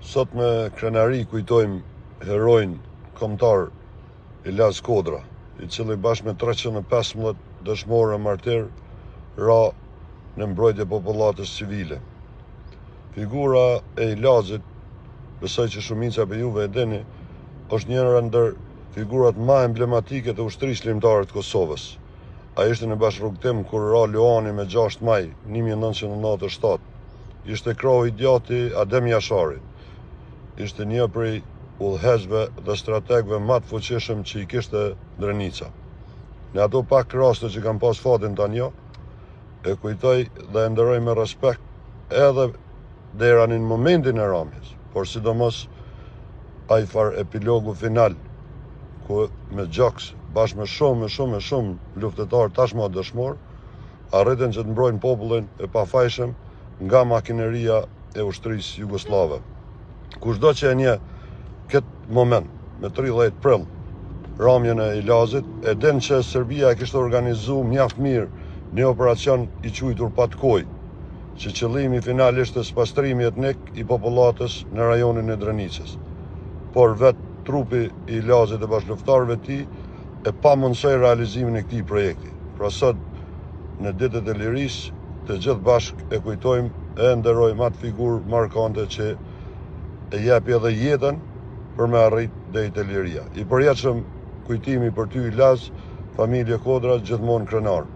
Sot me krenari kujtojmë herojnë kombëtar Ilaz Kodra, i cili bashkë me 315 dëshmorë martir ra në mbrojtje popullatës civile. Figura e Ilazit, besoj që shumica për juve e dini, është njëra ndër figurat ma emblematike të ushtrisë ligjore të Kosovës. Ai ishte në bashkërrugtim kur ra Luani me 6 maj 1997. Ishte krau i djati Adem Jasharit. Ishte një prej udhëheqësve dhe strategëve më të fuqishëm që i kishte Drenica. Në ato pak raste që kam pas fatin ta njoh, e kujtoj dhe e nderoj me respekt edhe dera në momentin e ramjes, por sidomos ai far epilogu final, ku me gjaks bashkë me shumë luftëtar tashmë dëshmor, arritën që të mbrojnë popullin e pafajshëm nga makineria e ushtrisë jugoslave. Kushdo që e nje këtë moment, me 30 prill, ramjen e Ilazit, e din që Serbia e kishte organizu mjaft mirë një operacion i quajtur Patkoj, që qëllimi final ishte spastrimi etnik i popullatës në rajonin e Drenicës. Por vetë trupi i Ilazit e bashkëluftarëve të tij e pamundësoi realizimin e këtij projekti. Pra sot, në ditët e lirisë, të gjithë bashkë e kujtojmë e nderojmë atë figurë markante që e jepi edhe jetën për me arrit deri te liria. I përjetshëm kujtimi për ty Ilaz, familje Kodra, gjithmonë krenar.